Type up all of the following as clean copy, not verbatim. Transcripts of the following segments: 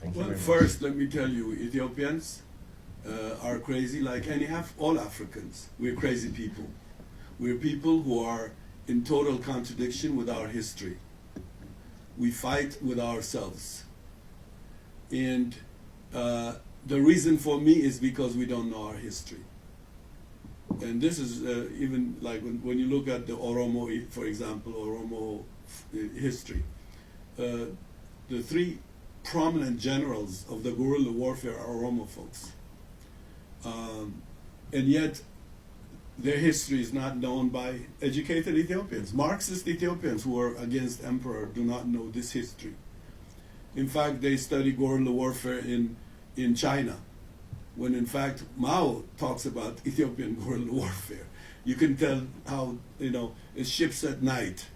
Thank you Well, very much. first, let me tell you, Ethiopians are crazy like all Africans. We're crazy people. We're people who are in total contradiction with our history. We fight with ourselves. And the reason for me is because we don't know our history. And this is even like when you look at the Oromo, for example, Oromo history. The three prominent generals of the guerrilla warfare are Oromo folks. And yet, their history is not known by educated Ethiopians. Marxist Ethiopians who are against emperor do not know this history. In fact, they study guerrilla warfare in China, when in fact Mao talks about Ethiopian guerrilla warfare. You can tell how, it's ships at night.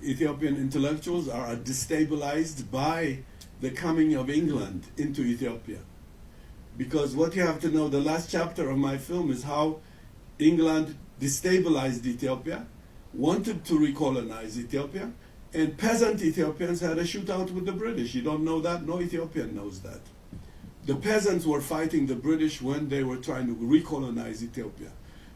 Ethiopian intellectuals are destabilized by the coming of England into Ethiopia. Because what you have to know, the last chapter of my film is how England destabilized Ethiopia, wanted to recolonize Ethiopia, and peasant Ethiopians had a shootout with the British. You don't know that? No Ethiopian knows that. The peasants were fighting the British when they were trying to recolonize Ethiopia.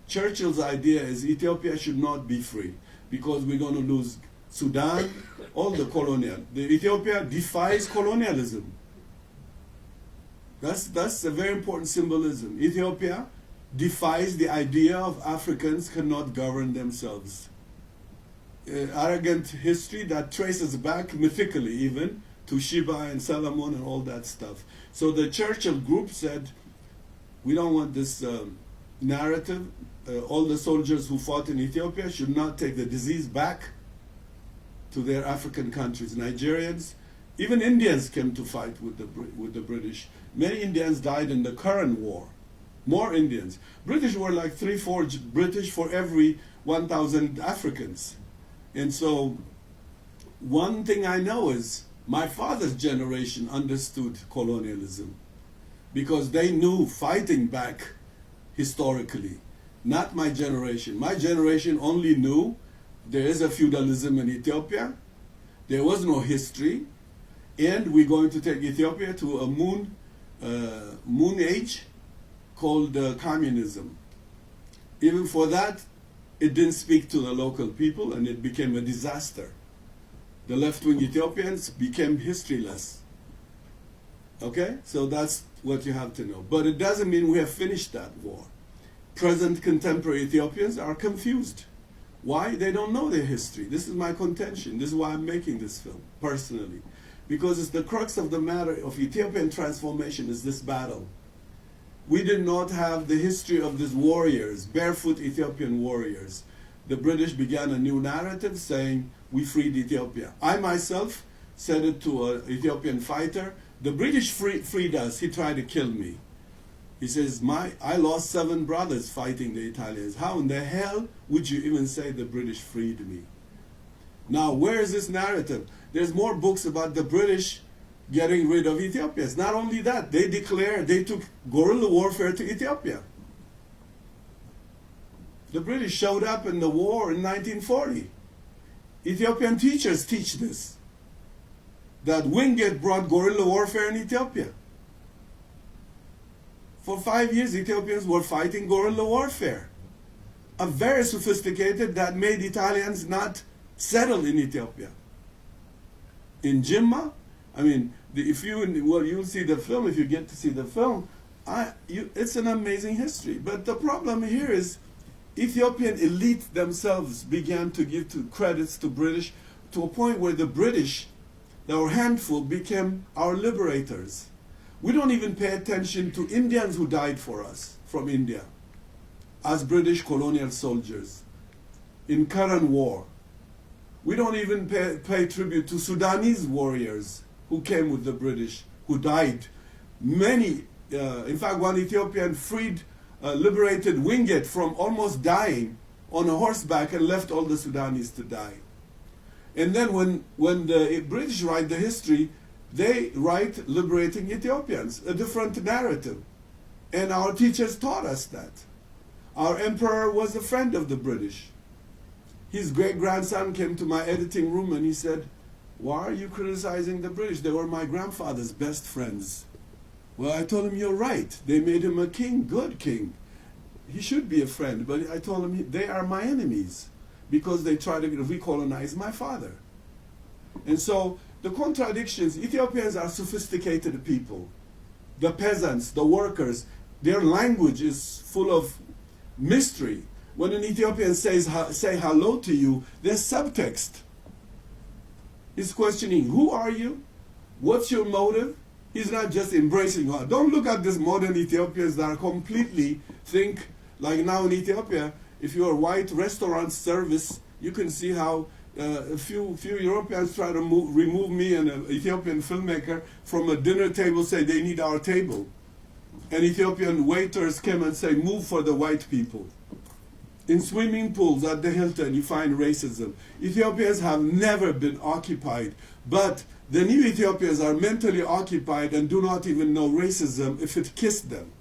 Churchill's idea is Ethiopia should not be free because we're going to lose Sudan, all the colonial. Ethiopia defies colonialism. That's a very important symbolism. Ethiopia defies the idea of Africans cannot govern themselves. Arrogant history that traces back mythically even to Sheba and Solomon and all that stuff. So the Churchill group said, we don't want this narrative. All the soldiers who fought in Ethiopia should not take the disease back to their African countries. Nigerians, even Indians came to fight with the British. Many Indians died in the current war. More Indians. British were like 3-4 British for every 1,000 Africans. And so one thing I know is my father's generation understood colonialism because they knew fighting back historically. Not my generation. My generation only knew there is a feudalism in Ethiopia, there was no history, and we're going to take Ethiopia to a moon age called communism. Even for that, it didn't speak to the local people and it became a disaster. The left-wing Ethiopians became historyless. Okay? So that's what you have to know. But it doesn't mean we have finished that war. Present contemporary Ethiopians are confused. Why? They don't know their history. This is my contention. This is why I'm making this film, personally. Because it's the crux of the matter of Ethiopian transformation is this battle. We did not have the history of these warriors, barefoot Ethiopian warriors. The British began a new narrative saying, we freed Ethiopia. I myself said it to an Ethiopian fighter, the British freed us, he tried to kill me. He says, I lost 7 brothers fighting the Italians. How in the hell would you even say the British freed me? Now, where is this narrative? There's more books about the British getting rid of Ethiopians. Not only that, they declared they took guerrilla warfare to Ethiopia. The British showed up in the war in 1940. Ethiopian teachers teach this, that Wingate brought guerrilla warfare in Ethiopia. For 5 years, Ethiopians were fighting guerrilla warfare. A very sophisticated that made Italians not settle in Ethiopia. In Jimma, I mean, you'll see the film if you get to see the film. It's an amazing history. But the problem here is Ethiopian elite themselves began to give credits to British to a point where the British, our handful, became our liberators. We don't even pay attention to Indians who died for us from India as British colonial soldiers in current war. We don't even pay tribute to Sudanese warriors who came with the British, who died. Many, in fact, one Ethiopian liberated Wingate from almost dying on a horseback and left all the Sudanese to die. And then when the British write the history, they write liberating Ethiopians, a different narrative. And our teachers taught us that. Our emperor was a friend of the British. His great-grandson came to my editing room and he said, Why are you criticizing the British? They were my grandfather's best friends. Well, I told him, you're right. They made him a king, good king. He should be a friend, but I told him they are my enemies because they try to recolonize my father. And so the contradictions, Ethiopians are sophisticated people. The peasants, the workers, their language is full of mystery. When an Ethiopian says say hello to you, there's subtext. He's questioning, who are you? What's your motive? He's not just embracing her. Don't look at these modern Ethiopians that are completely think, like now in Ethiopia, if you're a white restaurant service, you can see how a few Europeans try to remove me and an Ethiopian filmmaker from a dinner table, say they need our table. And Ethiopian waiters came and say, move for the white people. In swimming pools at the Hilton, you find racism. Ethiopians have never been occupied, but the new Ethiopians are mentally occupied and do not even know racism if it kissed them.